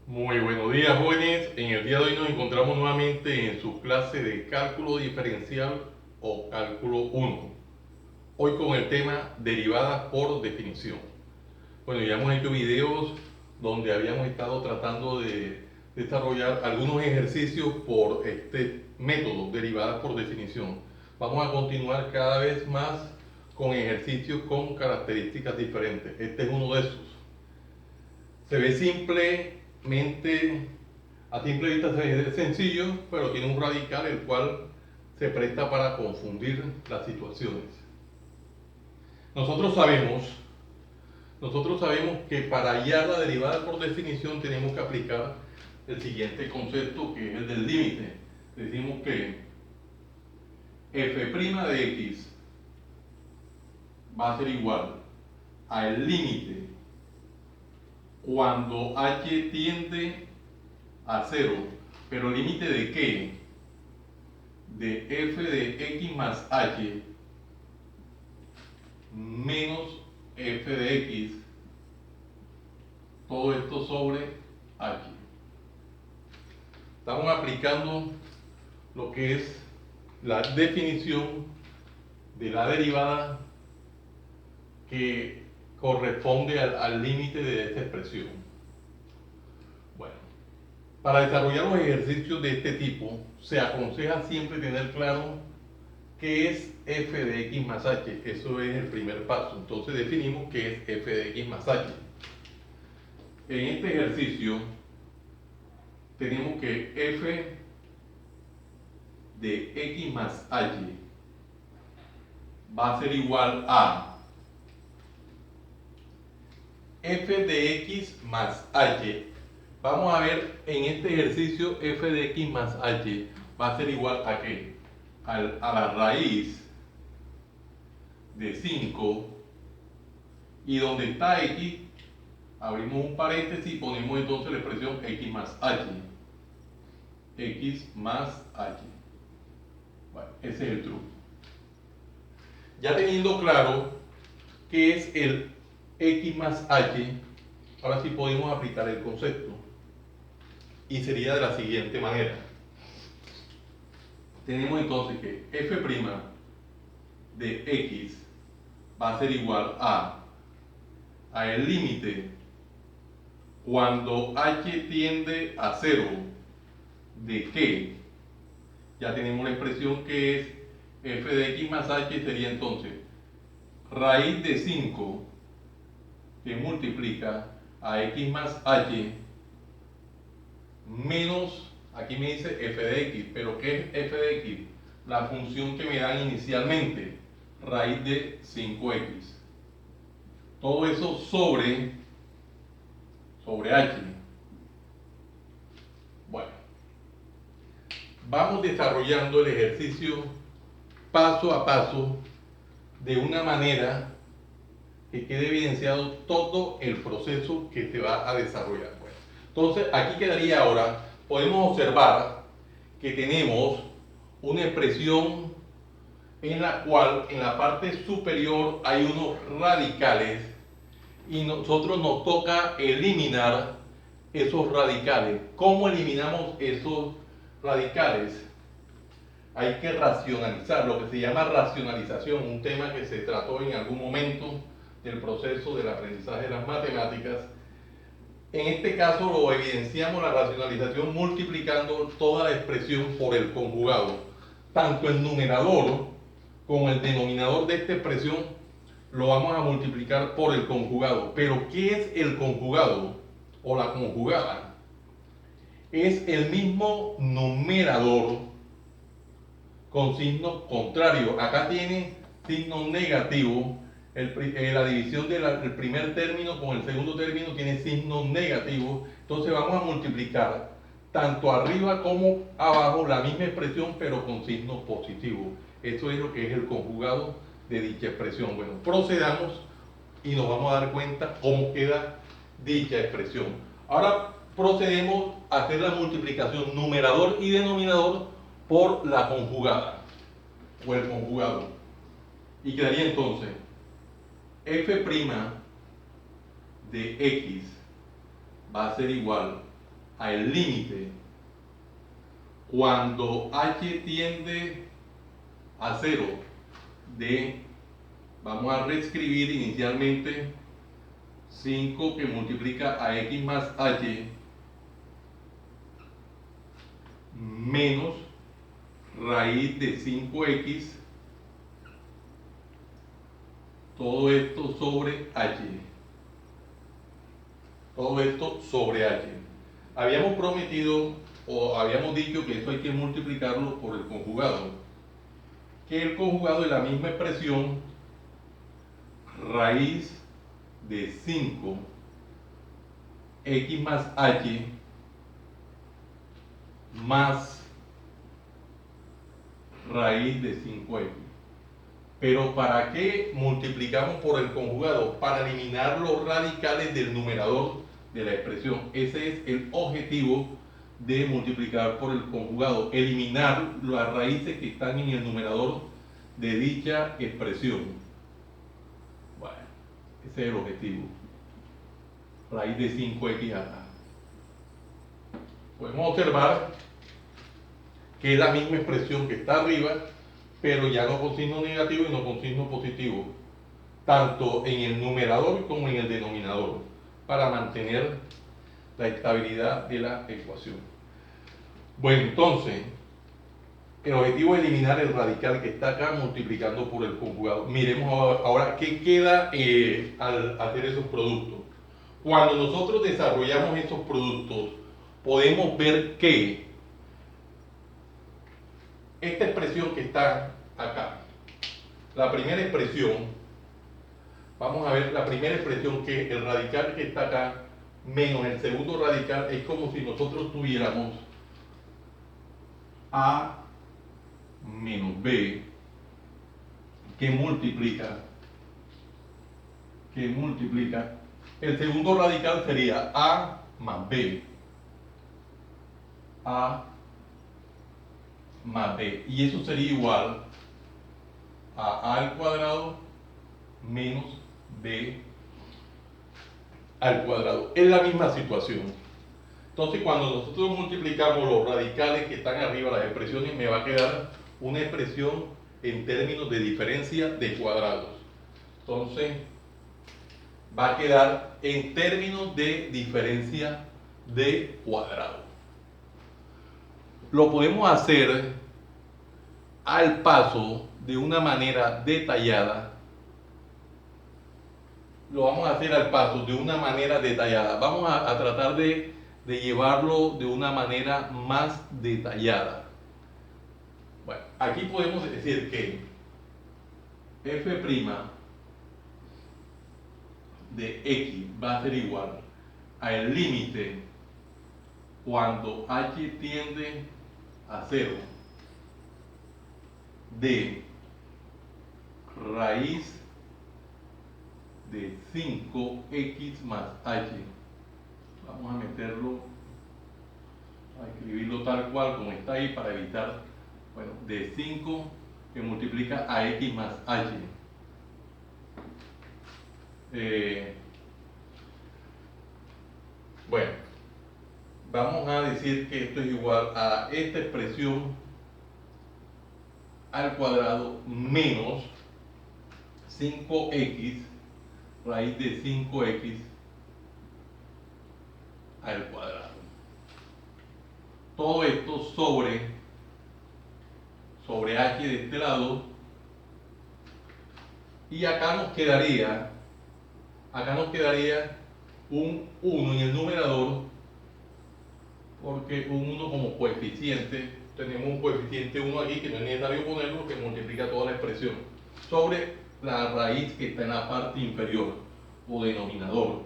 Muy buenos días, jóvenes. En el día de hoy nos encontramos nuevamente en su clase de cálculo diferencial o cálculo 1. Hoy con el tema derivadas por definición. Bueno, ya hemos hecho videos donde habíamos estado tratando de desarrollar algunos ejercicios por este método, derivadas por definición. Vamos a continuar cada vez más con ejercicios con características diferentes. Este es uno de esos. Se ve simplemente, a simple vista se ve sencillo, pero tiene un radical el cual se presta para confundir las situaciones. Nosotros sabemos, nosotros sabemos que para hallar la derivada por definición tenemos que aplicar el siguiente concepto, que es el del límite. Decimos que f' de x va a ser igual al límite cuando h tiende a 0, pero límite de qué? De f de x más h menos f de x, todo esto sobre h. Estamos aplicando lo que es la definición de la derivada que corresponde al límite de esta expresión. Bueno, para desarrollar los ejercicios de este tipo, se aconseja siempre tener claro qué es f de x más h. Eso es el primer paso. Entonces definimos qué es f de x más h. En este ejercicio tenemos que f de x más h va a ser igual a f de x más h. Vamos a ver en este ejercicio f de x más h va a ser igual a qué? A la raíz de 5, y donde está x abrimos un paréntesis y ponemos entonces la expresión x más h. X más h. Bueno, ese es el truco. Ya teniendo claro qué es el x más h, ahora sí podemos aplicar el concepto. Y sería de la siguiente manera. Tenemos entonces que f' de x va a ser igual a el límite cuando h tiende a 0 de qué. Ya tenemos la expresión que es f de x más h, sería entonces raíz de 5 que multiplica a x más h menos, aquí me dice f de x, pero ¿qué es f de x? La función que me dan inicialmente, raíz de 5x. Todo eso sobre h. Bueno, vamos desarrollando el ejercicio paso a paso de una manera que quede evidenciado todo el proceso que se va a desarrollar. Bueno, entonces aquí quedaría ahora, podemos observar que tenemos una expresión en la cual en la parte superior hay unos radicales y nosotros nos toca eliminar esos radicales. ¿Cómo eliminamos esos radicales? Hay que racionalizar, lo que se llama racionalización, un tema que se trató en algún momento del proceso del aprendizaje de las matemáticas. En este caso lo evidenciamos la racionalización multiplicando toda la expresión por el conjugado. Tanto el numerador como el denominador de esta expresión lo vamos a multiplicar por el conjugado. Pero ¿qué es el conjugado o la conjugada? Es el mismo numerador con signo contrario. Acá tiene signo negativo. La división del primer término con el segundo término tiene signo negativo. Entonces vamos a multiplicar tanto arriba como abajo la misma expresión, pero con signo positivo. Esto es lo que es el conjugado de dicha expresión. Bueno, procedamos y nos vamos a dar cuenta cómo queda dicha expresión. Ahora procedemos a hacer la multiplicación numerador y denominador por la conjugada o el conjugado. Y quedaría entonces f' de x va a ser igual al límite cuando h tiende a 0 de, vamos a reescribir inicialmente 5 que multiplica a x más h menos raíz de 5x, todo esto sobre h. Todo esto sobre h. Habíamos prometido o habíamos dicho que esto hay que multiplicarlo por el conjugado. Que el conjugado es la misma expresión raíz de 5 x más h más raíz de 5x. Pero ¿para qué multiplicamos por el conjugado? Para eliminar los radicales del numerador de la expresión. Ese es el objetivo de multiplicar por el conjugado, eliminar las raíces que están en el numerador de dicha expresión. Bueno, ese es el objetivo. Raíz de 5x acá. Podemos observar que es la misma expresión que está arriba, pero ya no con signo negativo y no con signo positivo, tanto en el numerador como en el denominador, para mantener la estabilidad de la ecuación. Bueno, entonces, el objetivo es eliminar el radical que está acá multiplicando por el conjugado. Miremos ahora qué queda al hacer esos productos. Cuando nosotros desarrollamos esos productos, podemos ver que esta expresión que está acá, la primera expresión, vamos a ver la primera expresión, que el radical que está acá menos el segundo radical, es como si nosotros tuviéramos a menos b que multiplica, el segundo radical sería a más b, a más b, y eso sería igual a al cuadrado menos b al cuadrado. Es la misma situación. Entonces, cuando nosotros multiplicamos los radicales que están arriba, las expresiones, me va a quedar una expresión en términos de diferencia de cuadrados. Entonces, va a quedar en términos de diferencia de cuadrados. Lo podemos hacer al paso de una manera detallada. Lo vamos a hacer al paso de una manera detallada. Vamos a tratar de llevarlo de una manera más detallada. Bueno, aquí podemos decir que f' de x va a ser igual al límite cuando h tiende a 0 de raíz de 5x más h. Vamos a meterlo, a escribirlo tal cual como está ahí para evitar, bueno, de 5 que multiplica a x más h. Bueno, vamos a decir que esto es igual a esta expresión al cuadrado menos 5x raíz de 5x al cuadrado. Todo esto sobre h de este lado, y acá nos quedaría un 1 en el numerador, porque un 1 como coeficiente, tenemos un coeficiente 1 aquí que no es necesario ponerlo, que multiplica toda la expresión, sobre la raíz que está en la parte inferior o denominador.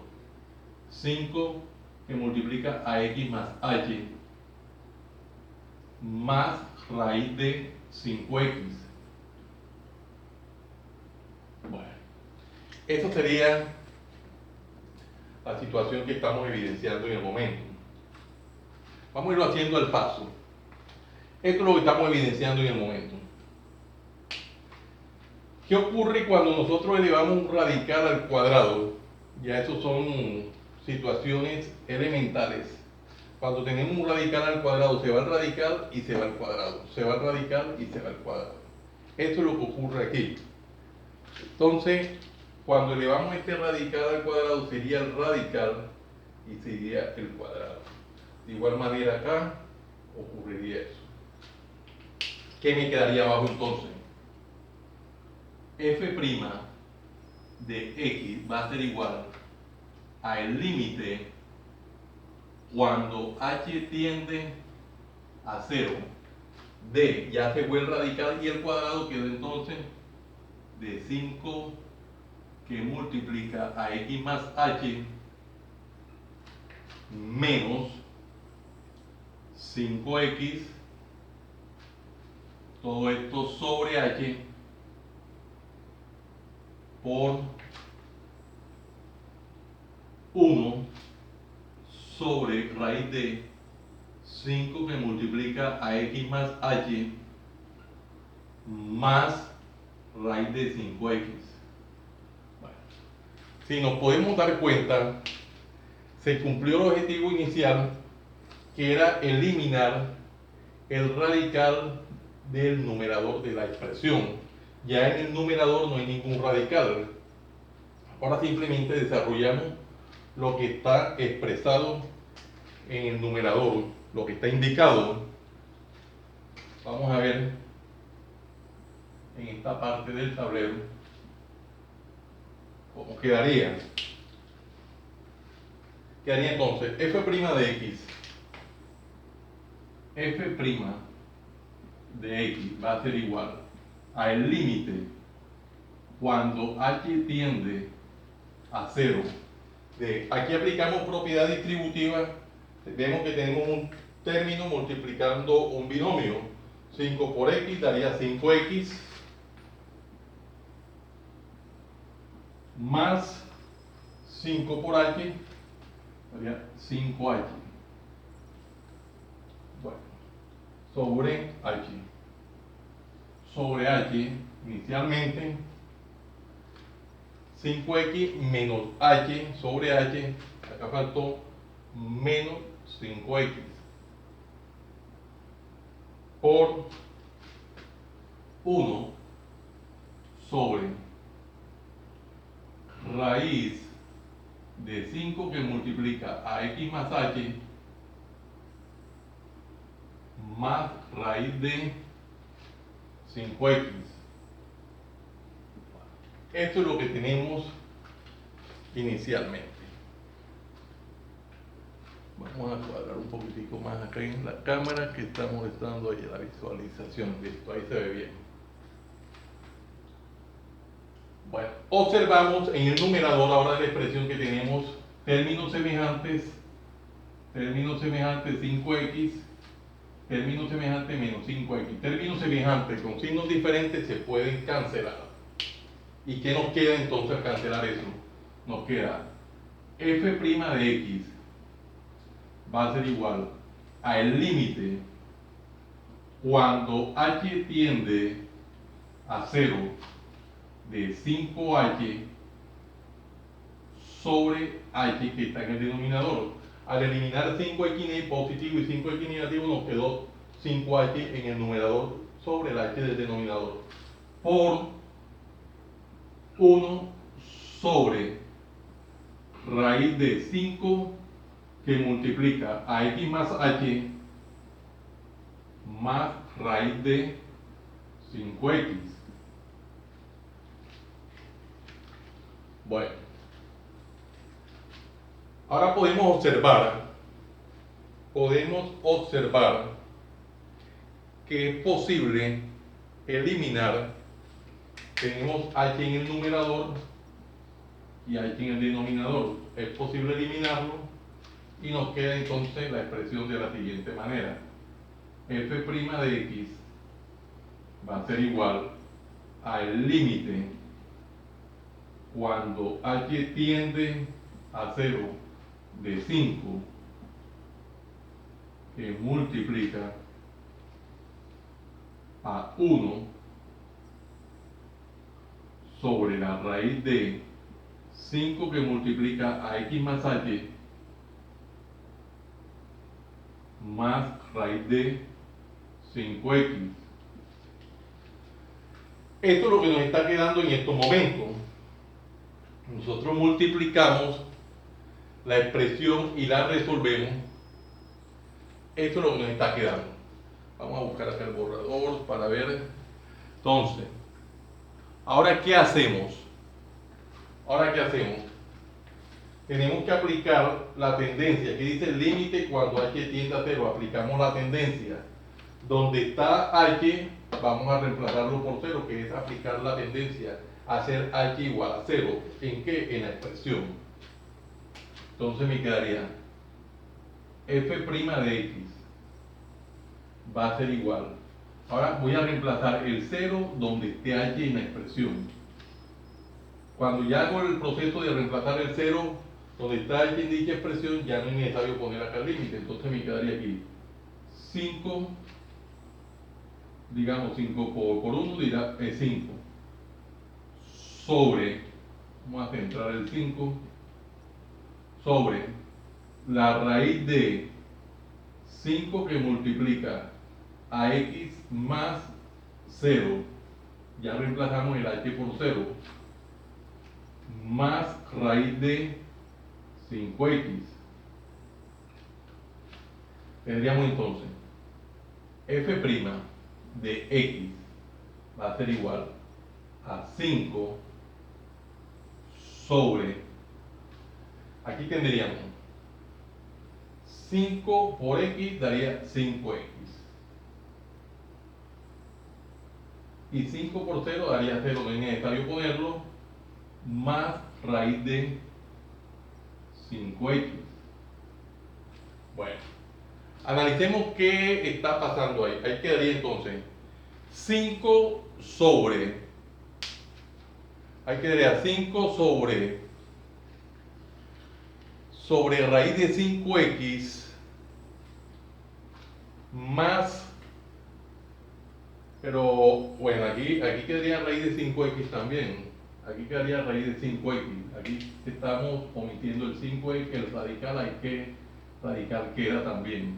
5 que multiplica a x más h más raíz de 5x. Bueno, eso sería la situación que estamos evidenciando en el momento. Vamos a irlo haciendo al paso. Esto es lo que estamos evidenciando en el momento. ¿Qué ocurre cuando nosotros elevamos un radical al cuadrado? Ya eso son situaciones elementales. Cuando tenemos un radical al cuadrado, se va el radical y se va al cuadrado. Se va el radical y se va al cuadrado. Eso es lo que ocurre aquí. Entonces, cuando elevamos este radical al cuadrado, sería el radical y sería el cuadrado. De igual manera acá ocurriría eso. ¿Qué me quedaría abajo entonces? F' de x va a ser igual a el límite cuando h tiende a 0 de, ya se fue el radical y el cuadrado, quedó entonces de 5 que multiplica a x más h menos 5x, todo esto sobre h por 1 sobre raíz de 5 que multiplica a x más h más raíz de 5x. Bueno, si nos podemos dar cuenta, se cumplió el objetivo inicial, que era eliminar el radical del numerador de la expresión. Ya en el numerador no hay ningún radical. Ahora simplemente desarrollamos lo que está expresado en el numerador, lo que está indicado. Vamos a ver en esta parte del tablero cómo quedaría. Quedaría entonces f' de x. F' de x va a ser igual al límite cuando h tiende a 0 de, aquí aplicamos propiedad distributiva, vemos que tenemos un término multiplicando un binomio. 5 por x daría 5x más 5 por h daría 5h. Bueno, sobre h. Sobre h, inicialmente 5x menos h sobre h, acá faltó menos 5x por 1 sobre raíz de 5 que multiplica a x más h más raíz de 5x. Esto es lo que tenemos inicialmente. Vamos a cuadrar un poquitico más acá en la cámara que está molestando ahí la visualización de esto. Ahí se ve bien. Bueno, observamos en el numerador ahora la expresión que tenemos términos semejantes 5x, términos semejantes menos 5x. Términos semejantes con signos diferentes se pueden cancelar. ¿Y qué nos queda entonces al cancelar eso? Nos queda f' de x va a ser igual a el límite cuando h tiende a 0 de 5h sobre h que está en el denominador. Al eliminar 5x positivo y 5x negativo nos quedó 5h en el numerador sobre el h del denominador por 1 sobre raíz de 5 que multiplica a x más h más raíz de 5x. Bueno, ahora podemos observar que es posible eliminar, tenemos h en el numerador y h en el denominador, es posible eliminarlo y nos queda entonces la expresión de la siguiente manera: f' de x va a ser igual al límite cuando h tiende a 0 de 5 que multiplica a 1 sobre la raíz de 5 que multiplica a x más h más raíz de 5x. Esto es lo que nos está quedando en estos momentos. Nosotros multiplicamos la expresión y la resolvemos. Esto es lo que nos está quedando. Vamos a buscar acá el borrador para ver. Entonces, ¿ahora qué hacemos? Tenemos que aplicar la tendencia. Aquí dice el límite cuando h tiende a 0. Aplicamos la tendencia. Donde está h, vamos a reemplazarlo por 0, que es aplicar la tendencia a hacer h igual a 0. ¿En qué? En la expresión. Entonces me quedaría f' de x va a ser igual. Ahora voy a reemplazar el 0 donde esté h en la expresión. Cuando ya hago el proceso de reemplazar el 0 donde está h en dicha expresión, ya no es necesario poner acá el límite. Entonces me quedaría aquí 5, digamos 5 por 1 dirá 5 sobre, vamos a centrar el 5, sobre la raíz de 5 que multiplica a x más 0, ya reemplazamos el h por 0, más raíz de 5x. Tendríamos entonces f' de x va a ser igual a 5 sobre, aquí tendríamos 5 por x daría 5x, y 5 por 0 daría 0, no es necesario ponerlo, más raíz de 5x. Bueno, analicemos qué está pasando ahí. Ahí quedaría entonces 5 sobre, ahí quedaría 5 sobre raíz de 5x más, pero bueno, aquí quedaría raíz de 5x también. Aquí quedaría raíz de 5x. Aquí estamos omitiendo el 5x, el radical, hay que radical queda también.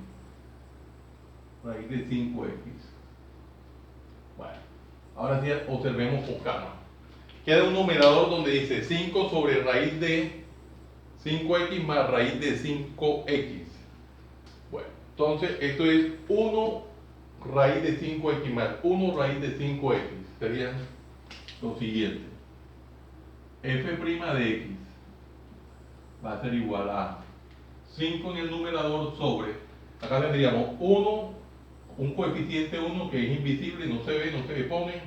Raíz de 5x. Bueno, ahora sí observemos con calma. Queda un numerador donde dice 5 sobre raíz de 5x más raíz de 5x. Bueno, entonces esto es 1 raíz de 5x más 1 raíz de 5x. Sería lo siguiente. f' de x va a ser igual a 5 en el numerador sobre, acá tendríamos 1, un coeficiente 1 que es invisible, no se ve, no se le pone,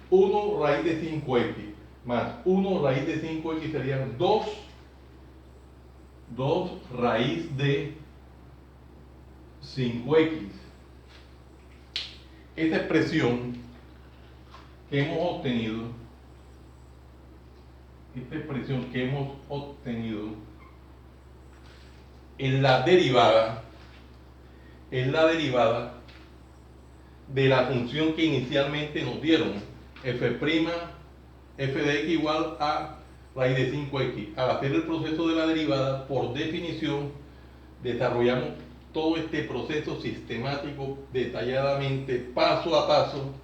1 raíz de 5x más 1 raíz de 5x serían 2 raíz de 5x. Esta expresión que hemos obtenido, es la derivada de la función que inicialmente nos dieron, f' de x igual a raíz de 5x. Al hacer el proceso de la derivada, por definición, desarrollamos todo este proceso sistemático, detalladamente, paso a paso,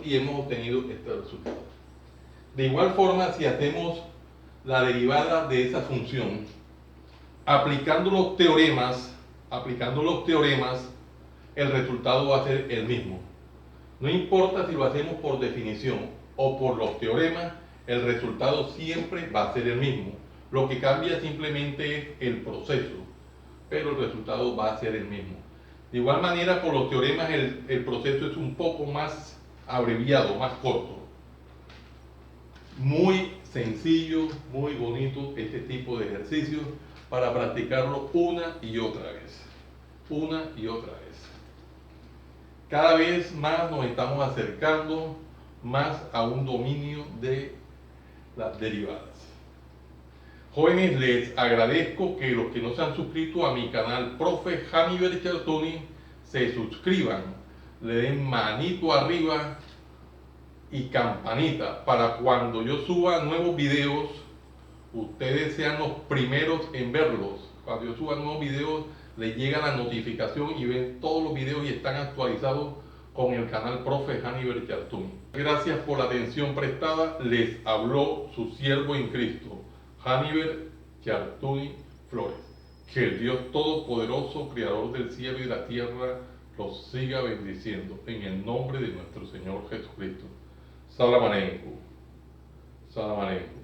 y hemos obtenido este resultado. De igual forma, si hacemos la derivada de esa función, aplicando los teoremas, el resultado va a ser el mismo. No importa si lo hacemos por definición o por los teoremas, el resultado siempre va a ser el mismo. Lo que cambia simplemente es el proceso, pero el resultado va a ser el mismo. De igual manera, por los teoremas el proceso es un poco más abreviado, más corto. Muy sencillo, muy bonito este tipo de ejercicios para practicarlo una y otra vez. Cada vez más nos estamos acercando más a un dominio de las derivadas. Jóvenes, les agradezco que los que no se han suscrito a mi canal Profe Jami Berchartoni se suscriban, le den manito arriba y campanita para cuando yo suba nuevos videos, ustedes sean los primeros en verlos. Cuando yo suba nuevos videos, les llega la notificación y ven todos los videos y están actualizados con el canal Profe Hannibal Chartuni. Gracias por la atención prestada. Les habló su siervo en Cristo, Hannibal Chartuni Flores. Que el Dios Todopoderoso, Creador del cielo y de la tierra, los siga bendiciendo en el nombre de nuestro Señor Jesucristo. Salamanenco. Salamanenco.